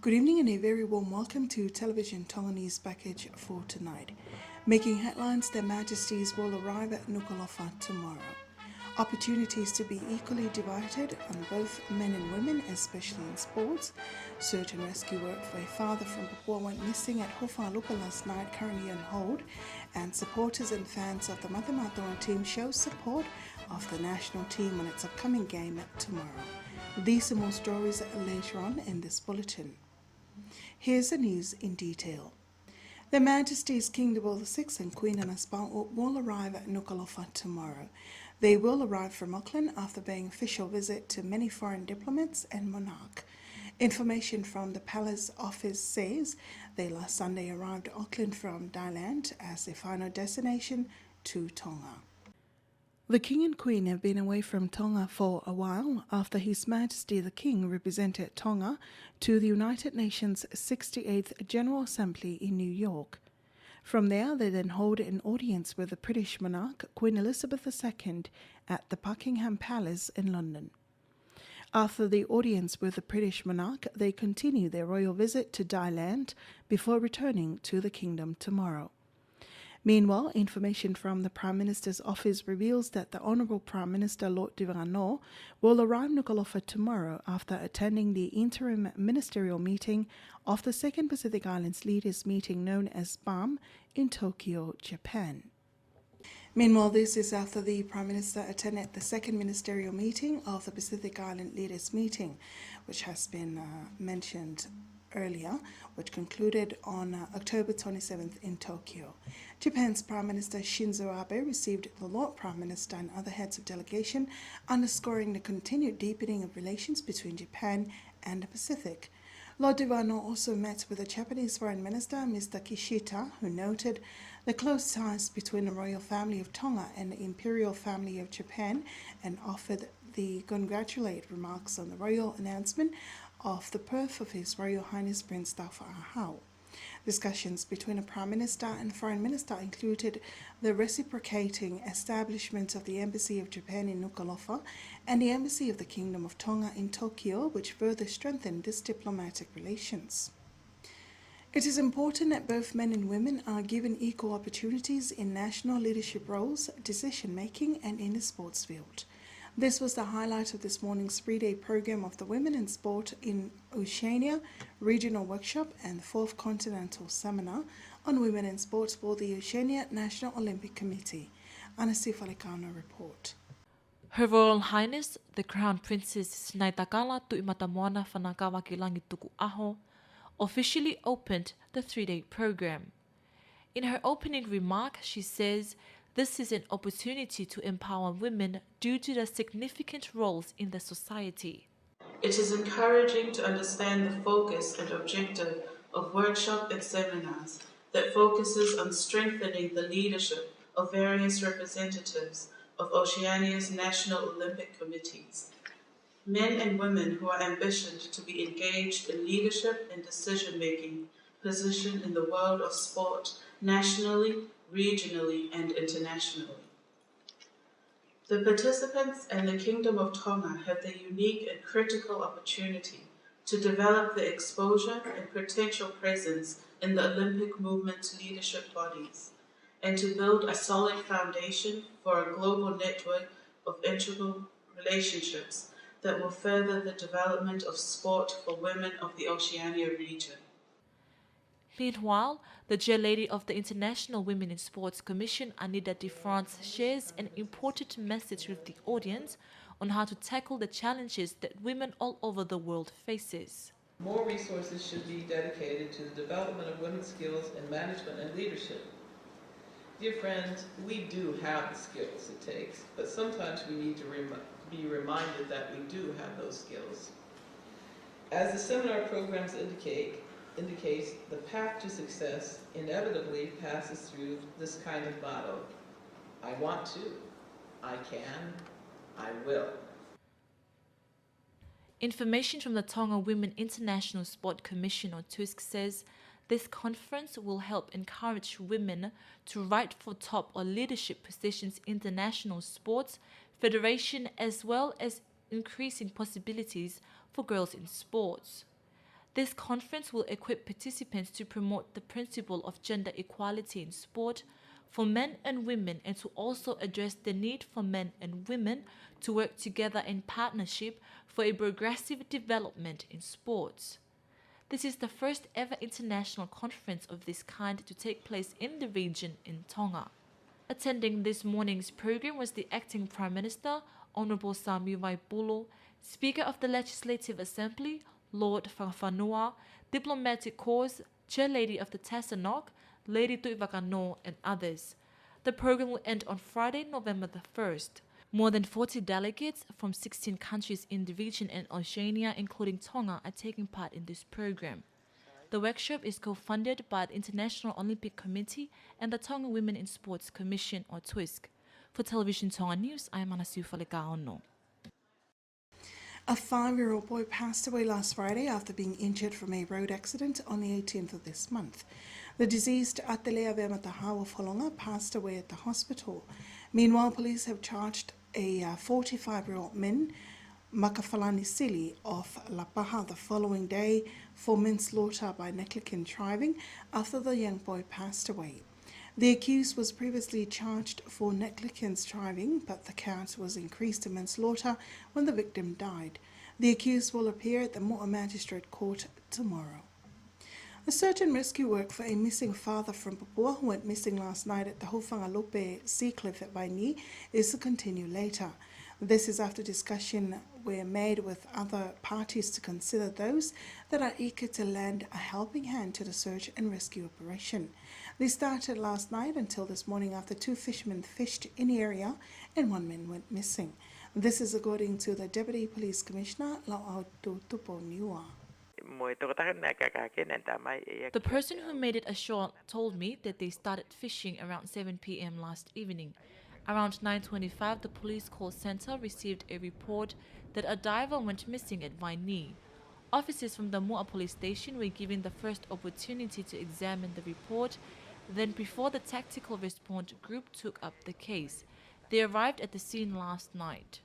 Good evening and a very warm welcome to Television Tonga News Package for tonight. Making headlines, Their Majesties will arrive at Nuku'alofa tomorrow. Opportunities to be equally divided on both men and women, especially in sports. Search and rescue work for a father from Papua went missing at Hofa'alupa last night, currently on hold. And supporters and fans of the Matamatoa team show support of the national team on its upcoming game tomorrow. These and more stories later on in this bulletin. Here's the news in detail. Their Majesties King Dewald VI and Queen Anaspa will arrive at Nuku'alofa tomorrow. They will arrive from Auckland after paying official visit to many foreign diplomats and monarch. Information from the palace office says they last Sunday arrived at Auckland from Thailand as their final destination to Tonga. The King and Queen have been away from Tonga for a while after His Majesty the King represented Tonga to the United Nations 68th General Assembly in New York. From there, they then hold an audience with the British monarch, Queen Elizabeth II, at the Buckingham Palace in London. After the audience with the British monarch, they continue their royal visit to Thailand before returning to the kingdom tomorrow. Meanwhile, information from the Prime Minister's office reveals that the Honourable Prime Minister Lord Tirangano will arrive in Nuku'alofa tomorrow after attending the interim ministerial meeting of the Second Pacific Islands Leaders Meeting known as BAM in Tokyo, Japan. Meanwhile, this is after the Prime Minister attended the second ministerial meeting of the Pacific Island Leaders Meeting, which has been mentioned earlier, which concluded on October 27th in Tokyo. Japan's Prime Minister Shinzo Abe received the Lord Prime Minister and other heads of delegation, underscoring the continued deepening of relations between Japan and the Pacific. Lord Tirangano also met with the Japanese Foreign Minister, Mr. Kishida, who noted the close ties between the royal family of Tonga and the imperial family of Japan and offered the congratulatory remarks on the royal announcement of the birth of His Royal Highness Prince Taufa'ahau. Discussions between the Prime Minister and Foreign Minister included the reciprocating establishment of the Embassy of Japan in Nuku'alofa and the Embassy of the Kingdom of Tonga in Tokyo, which further strengthened these diplomatic relations. It is important that both men and women are given equal opportunities in national leadership roles, decision-making, and in the sports field. This was the highlight of this morning's three-day program of the Women in Sport in Oceania Regional Workshop and the Fourth Continental Seminar on Women in Sports for the Oceania National Olympic Committee. Anasi Falikano report. Her Royal Highness, the Crown Princess Snaitakala Tu'imatamoana Whanakawakilangi Tuku Aho, officially opened the three-day program. In her opening remark, she says, "This is an opportunity to empower women due to their significant roles in the society." It is encouraging to understand the focus and objective of workshop and seminars that focuses on strengthening the leadership of various representatives of Oceania's national Olympic committees, men and women who are ambitioned to be engaged in leadership and decision-making position in the world of sport nationally, regionally, and internationally. The participants and the Kingdom of Tonga have the unique and critical opportunity to develop the exposure and potential presence in the Olympic movement's leadership bodies, and to build a solid foundation for a global network of integral relationships that will further the development of sport for women of the Oceania region. Meanwhile, the Chair Lady of the International Women in Sports Commission, Anita de France, shares an important message with the audience on how to tackle the challenges that women all over the world faces. More resources should be dedicated to the development of women's skills in management and leadership. Dear friends, we do have the skills it takes, but sometimes we need to be reminded that we do have those skills. As the seminar programs indicates the path to success inevitably passes through this kind of motto: I want to, I can, I will. Information from the Tonga Women International Sport Commission, or TUSC, says this conference will help encourage women to write for top or leadership positions in the national sports federation, as well as increasing possibilities for girls in sports. This conference will equip participants to promote the principle of gender equality in sport for men and women, and to also address the need for men and women to work together in partnership for a progressive development in sports. This is the first ever international conference of this kind to take place in the region in Tonga. Attending this morning's program was the acting Prime Minister, Honourable Sami Vaipulo, Speaker of the Legislative Assembly, Lord Whakawhanua, Diplomatic Corps, Chair Lady of the Tassanok, Lady Tuivakano, and others. The program will end on Friday, November the 1st. More than 40 delegates from 16 countries in the region and Oceania, including Tonga, are taking part in this program. The workshop is co-funded by the International Olympic Committee and the Tonga Women in Sports Commission, or TWISC. For Television Tonga News, I am Manasiu Falekaono. A 5-year-old boy passed away last Friday after being injured from a road accident on the 18th of this month. The deceased Atelea Vematahawa Folonga passed away at the hospital. Meanwhile, police have charged a 45-year-old man, Makafalani Sili of Lapaha, the following day for manslaughter by negligent driving after the young boy passed away. The accused was previously charged for negligent driving, but the count was increased to manslaughter when the victim died. The accused will appear at the Moa Magistrate Court tomorrow. The search and rescue work for a missing father from Papua who went missing last night at the Hofangalope Sea Cliff at Waini is to continue later. This is after discussion were made with other parties to consider those that are eager to lend a helping hand to the search and rescue operation. They started last night until this morning after 2 fishermen fished in the area and 1 man went missing. This is according to the Deputy Police Commissioner, Lauautu Tuponiua. The person who made it ashore told me that they started fishing around 7 p.m. last evening. Around 9:25, the police call center received a report that a diver went missing at Waini. Officers from the Moa police station were given the first opportunity to examine the report. Then, before the tactical response group took up the case, they arrived at the scene last night.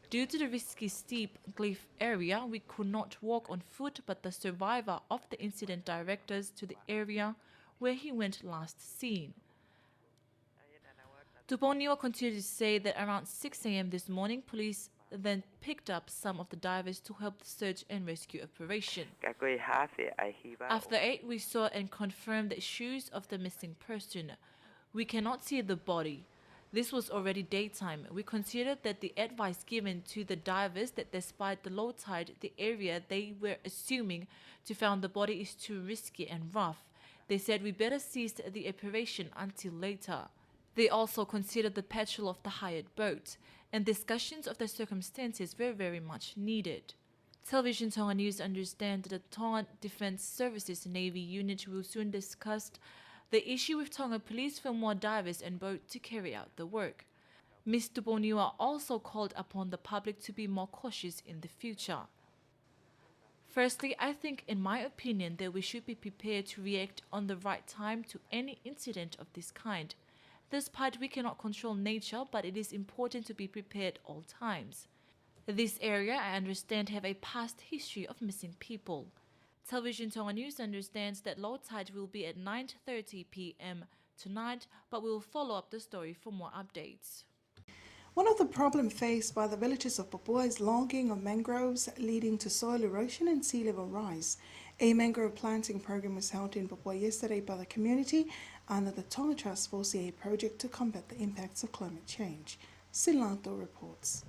Due to the risky steep cliff area, we could not walk on foot, but the survivor of the incident directed us to the area where he went last seen. Tuponiua continued to say that around 6 a.m. this morning, police then picked up some of the divers to help the search and rescue operation. After 8, we saw and confirmed the shoes of the missing person. We cannot see the body. This was already daytime. We considered that the advice given to the divers that despite the low tide, the area they were assuming to find the body is too risky and rough. They said we better cease the operation until later. They also considered the petrol of the hired boat, and discussions of the circumstances were very much needed. Television Tonga News understands that the Tonga Defence Services Navy unit will soon discuss the issue with Tonga Police for more divers and boats to carry out the work. Ms. Tuponiua also called upon the public to be more cautious in the future. Firstly, I think, in my opinion, that we should be prepared to react on the right time to any incident of this kind. Despite we cannot control nature, but it is important to be prepared all times. This area, I understand, have a past history of missing people. Television Tonga News understands that low tide will be at 9:30 p.m. tonight, but we will follow up the story for more updates. One of the problems faced by the villagers of Papua is logging of mangroves, leading to soil erosion and sea level rise. A mangrove planting program was held in Papua yesterday by the community under the Tonga Trust 4CA project to combat the impacts of climate change. Silanto reports.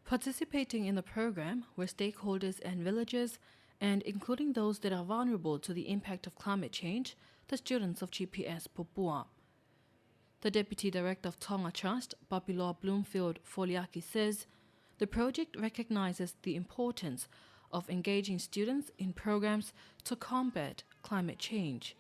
Participating in the program were stakeholders and villagers, and including those that are vulnerable to the impact of climate change, the students of GPS Papua. The Deputy Director of Tonga Trust, Papiloa Bloomfield Foliaki, says the project recognizes the importance of engaging students in programs to combat climate change.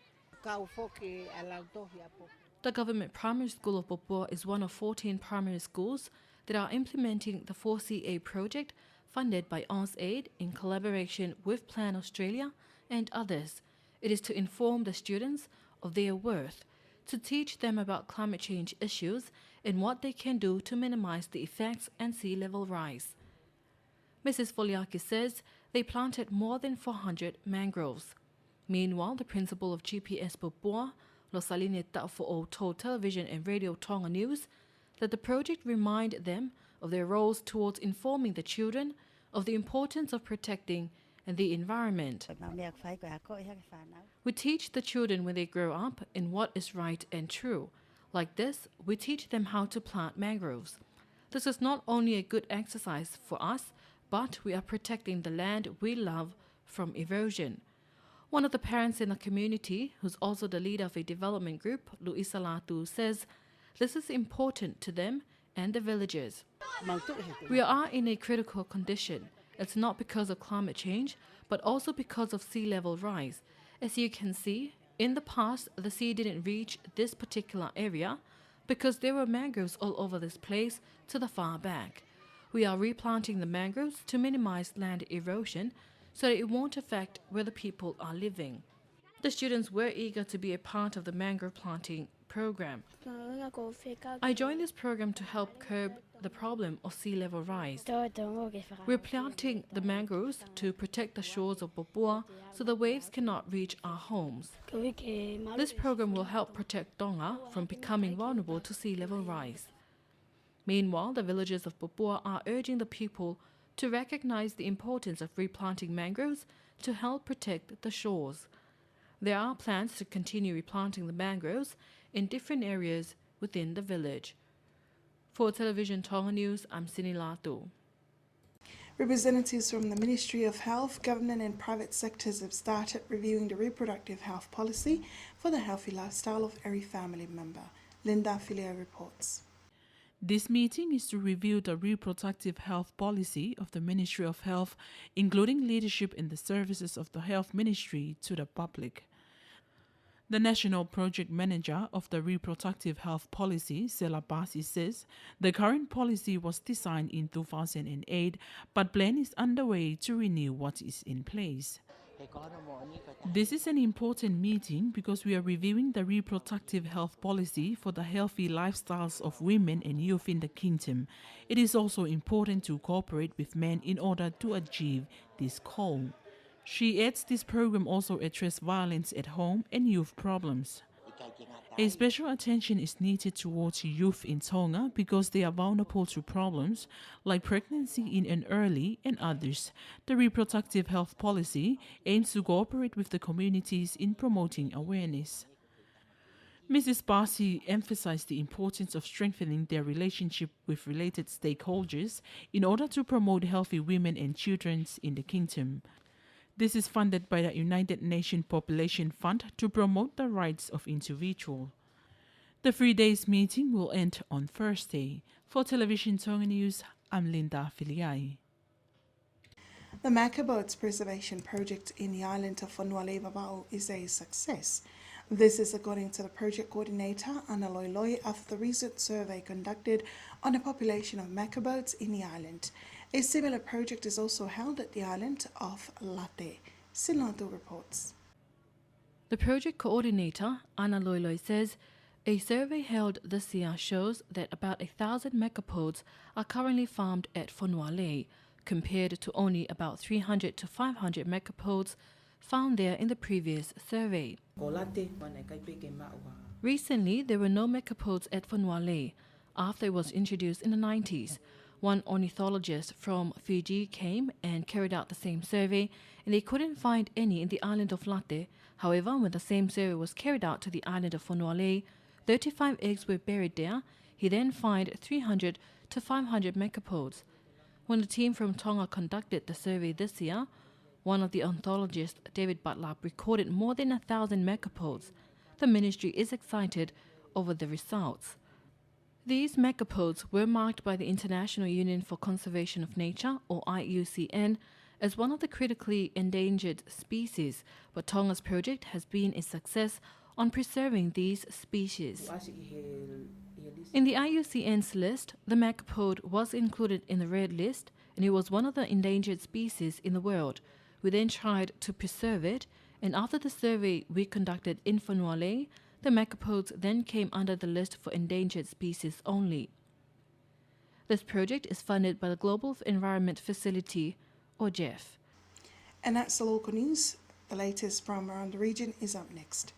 The Government Primary School of Papua is one of 14 primary schools that are implementing the 4CA project funded by AusAid in collaboration with Plan Australia and others. It is to inform the students of their worth, to teach them about climate change issues and what they can do to minimize the effects and sea level rise. Mrs. Foliaki says they planted more than 400 mangroves. Meanwhile, the principal of GPS Papua, Losaline Ta'fo'o, told television and radio Tonga News that the project reminded them of their roles towards informing the children of the importance of protecting the environment. We teach the children when they grow up in what is right and true. Like this, we teach them how to plant mangroves. This is not only a good exercise for us, but we are protecting the land we love from erosion. One of the parents in the community, who's also the leader of a development group, Luisa Latu, says this is important to them and the villagers. We are in a critical condition. It's not because of climate change, but also because of sea level rise. As you can see, in the past, the sea didn't reach this particular area because there were mangroves all over this place to the far back. We are replanting the mangroves to minimize land erosion so that it won't affect where the people are living. The students were eager to be a part of the mangrove planting program. I joined this program to help curb the problem of sea level rise. We're planting the mangroves to protect the shores of Papua so the waves cannot reach our homes. This program will help protect Tonga from becoming vulnerable to sea level rise. Meanwhile, the villagers of Papua are urging the people to recognize the importance of replanting mangroves to help protect the shores. There are plans to continue replanting the mangroves in different areas within the village. For Television Tonga News, I'm Sini Latu. Representatives from the Ministry of Health, government and private sectors have started reviewing the reproductive health policy for the healthy lifestyle of every family member. Linda Filio reports. This meeting is to review the reproductive health policy of the Ministry of Health, including leadership in the services of the Health Ministry to the public. The National Project Manager of the Reproductive Health Policy, Sela Basi, says the current policy was designed in 2008, but plan is underway to renew what is in place. This is an important meeting because we are reviewing the reproductive health policy for the healthy lifestyles of women and youth in the kingdom. It is also important to cooperate with men in order to achieve this goal. She adds this program also addresses violence at home and youth problems. A special attention is needed towards youth in Tonga because they are vulnerable to problems like pregnancy in an early and others. The reproductive health policy aims to cooperate with the communities in promoting awareness. Mrs. Basi emphasized the importance of strengthening their relationship with related stakeholders in order to promote healthy women and children in the kingdom. This is funded by the United Nations Population Fund to promote the rights of individuals. The 3 days meeting will end on Thursday. For Television Tonga News, I'm Linda Filiai. The Macaboats Preservation Project in the island of Whanuale Vava'u is a success. This is according to the project coordinator, Ana Loiloi, after the recent survey conducted on the population of Macaboats in the island. A similar project is also held at the island of Late. Sinlatu reports. The project coordinator, Ana Loiloi, says a survey held this year shows that about 1,000 Macapods are currently farmed at Whanuale, compared to only about 300 to 500 Macapods found there in the previous survey. Recently, there were no Macapods at Whanuale after it was introduced in the 90s. One ornithologist from Fiji came and carried out the same survey, and they couldn't find any in the island of Late. However, when the same survey was carried out to the island of Whanuale, 35 eggs were buried there. He then found 300 to 500 Macapods. When the team from Tonga conducted the survey this year, one of the ornithologists, David Butler, recorded more than 1,000 Macapods. The ministry is excited over the results. These Macapods were marked by the International Union for Conservation of Nature, or IUCN, as one of the critically endangered species, but Tonga's project has been a success on preserving these species. In the IUCN's list, the Macapod was included in the red list, and it was one of the endangered species in the world. We then tried to preserve it, and after the survey we conducted in Whanuale, the Macapods then came under the list for endangered species only. This project is funded by the Global Environment Facility, or GEF. And that's the local news. The latest from around the region is up next.